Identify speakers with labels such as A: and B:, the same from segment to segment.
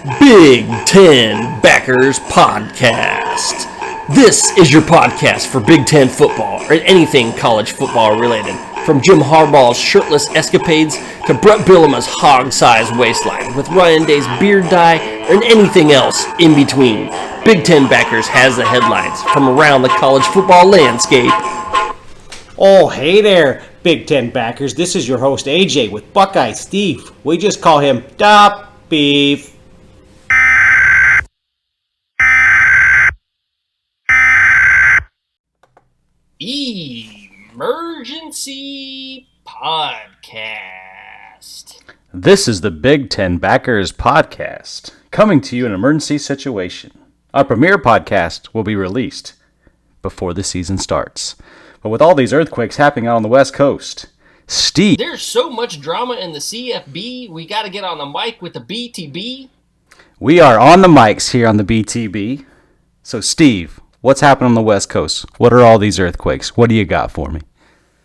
A: Big Ten Backers Podcast. This is your podcast for Big Ten football or anything college football related. From Jim Harbaugh's shirtless escapades to Brett Bielema's hog-sized waistline with Ryan Day's beard dye and anything else in between. Big Ten Backers has the headlines from around the college football landscape.
B: Oh, hey there, Big Ten Backers. This is your host, AJ, with Buckeye Steve. We just call him Da Beef.
A: Emergency Podcast.
C: This is the Big Ten Backers Podcast, coming to you in an emergency situation. Our premiere podcast will be released before the season starts. But with all these earthquakes happening out on the West Coast, Steve...
A: There's so much drama in the CFB, we got to get on the mic with the BTB.
C: We are on the mics here on the BTB. So, Steve, what's happening on the West Coast? What are all these earthquakes? What do you got for me?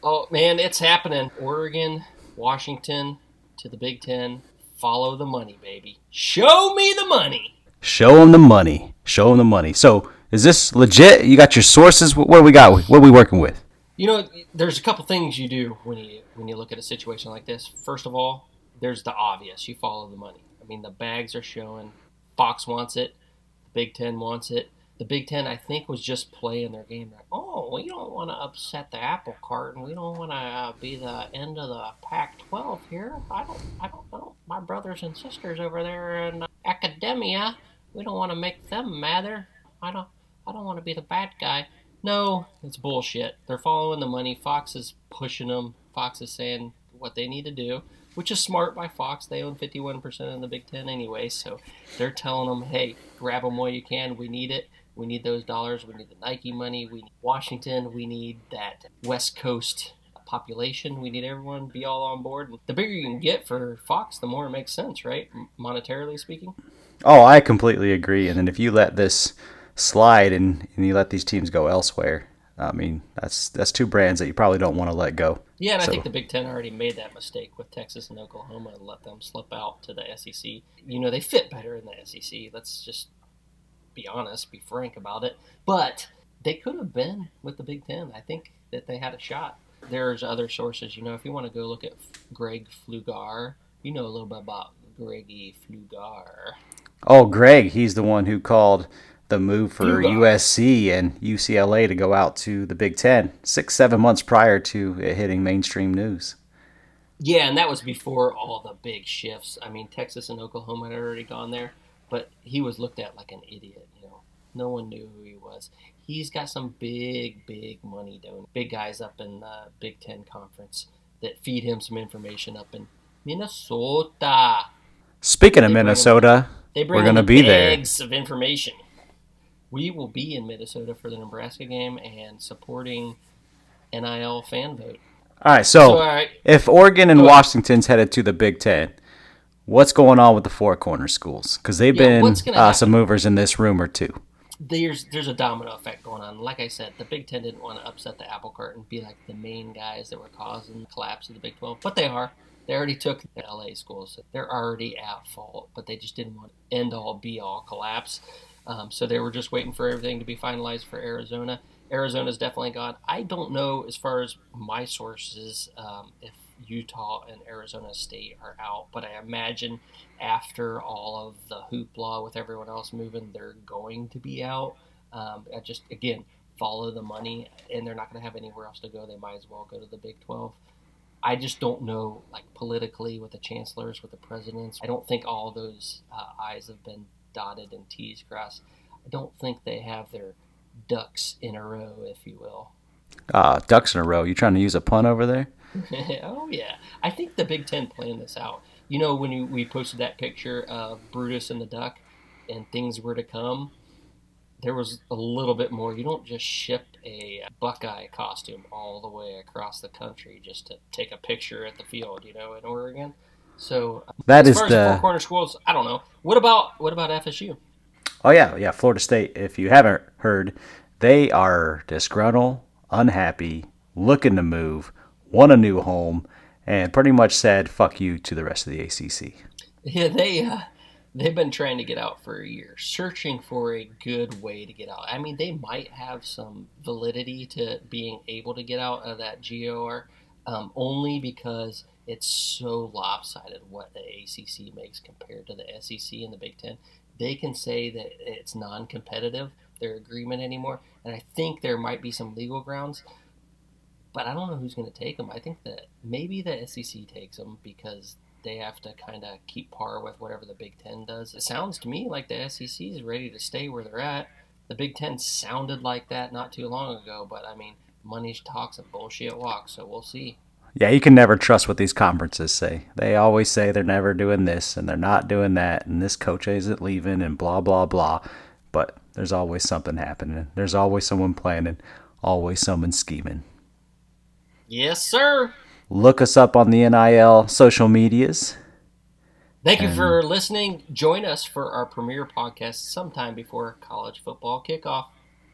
A: Oh, man, it's happening. Oregon, Washington, to the Big Ten. Follow the money, baby. Show me the money.
C: Show them the money. Show them the money. So, is this legit? You got your sources? What do we got? What are we working with?
A: You know, there's a couple things you do when you look at a situation like this. First of all, there's the obvious. You follow the money. I mean, the bags are showing. Fox wants it. The Big Ten wants it. The Big Ten, I think, was just playing their game. Like, oh, we don't want to upset the apple cart, and we don't want to be the end of the Pac-12 here. I don't know. My brothers and sisters over there in academia, we don't want to make them matter. I don't want to be the bad guy. No, it's bullshit. They're following the money. Fox is pushing them. Fox is saying what they need to do, which is smart by Fox. They own 51% of the Big Ten anyway, so they're telling them, hey, grab them while you can. We need it. We need those dollars. We need the Nike money. We need Washington. We need that West Coast population. We need everyone to be all on board. And the bigger you can get for Fox, the more it makes sense, right? Monetarily speaking.
C: Oh, I completely agree. And then if you let this slide and you let these teams go elsewhere, I mean, that's two brands that you probably don't want to let go.
A: Yeah, and I think the Big Ten already made that mistake with Texas and Oklahoma and let them slip out to the SEC. You know, they fit better in the SEC. Let's just be honest, be frank about it. But they could have been with the Big Ten. I think that they had a shot. There's other sources. You know, if you want to go look at Greg Flugar, you know a little bit about Greggy Flugar.
C: Oh, Greg, he's the one who called the move for USC and UCLA to go out to the Big Ten 6-7 months prior to it hitting mainstream news.
A: Yeah, and that was before all the big shifts. I mean, Texas and Oklahoma had already gone there, but he was looked at like an idiot. You know, no one knew who he was. He's got some big money doing. Big guys up in the Big Ten Conference that feed him some information up in Minnesota.
C: Speaking of Minnesota, we're going to be there.
A: Bags of information. We will be in Minnesota for the Nebraska game and supporting NIL fan vote.
C: All right, so if Oregon and Washington's headed to the Big Ten, what's going on with the Four Corner schools? Because they've been some movers in this room or two.
A: There's a domino effect going on. Like I said, the Big Ten didn't want to upset the apple cart and be like the main guys that were causing the collapse of the Big 12, but they are. They already took the LA schools. So they're already at fault, but they just didn't want end-all, be-all collapse. So they were just waiting for everything to be finalized for Arizona. Arizona's definitely gone. I don't know, as far as my sources, if Utah and Arizona State are out, but I imagine after all of the hoopla with everyone else moving, they're going to be out. Again, follow the money, and they're not going to have anywhere else to go. They might as well go to the Big 12. I just don't know, like, politically with the chancellors, with the presidents. I don't think all those I's have been dotted and T's crossed. I don't think they have their ducks in a row, if you will.
C: Ducks in a row. You trying to use a pun over there?
A: Oh, yeah. I think the Big Ten planned this out. You know, when we posted that picture of Brutus and the duck and things were to come, there was a little bit more. You don't just ship a Buckeye costume all the way across the country just to take a picture at the field, you know, in Oregon. So
C: that
A: as
C: is
A: far as the Four Corner schools, I don't know. What about FSU?
C: Oh yeah, Florida State. If you haven't heard, they are disgruntled, unhappy, looking to move, want a new home, and pretty much said "fuck you" to the rest of the ACC.
A: Yeah, They've been trying to get out for a year, searching for a good way to get out. I mean, they might have some validity to being able to get out of that GOR, only because it's so lopsided what the ACC makes compared to the SEC and the Big Ten. They can say that it's non-competitive, their agreement anymore, and I think there might be some legal grounds, but I don't know who's going to take them. I think that maybe the SEC takes them because they have to kind of keep par with whatever the Big Ten does. It sounds to me like the SEC is ready to stay where they're at. The Big Ten sounded like that not too long ago, but I mean, money talks and bullshit walks, so we'll see.
C: Yeah, you can never trust what these conferences say. They always say they're never doing this and they're not doing that and this coach isn't leaving and blah, blah, blah. But there's always something happening. There's always someone planning, always someone scheming.
A: Yes, sir.
C: Look us up on the NIL social medias.
A: Thank you for listening. Join us for our premiere podcast sometime before college football kickoff.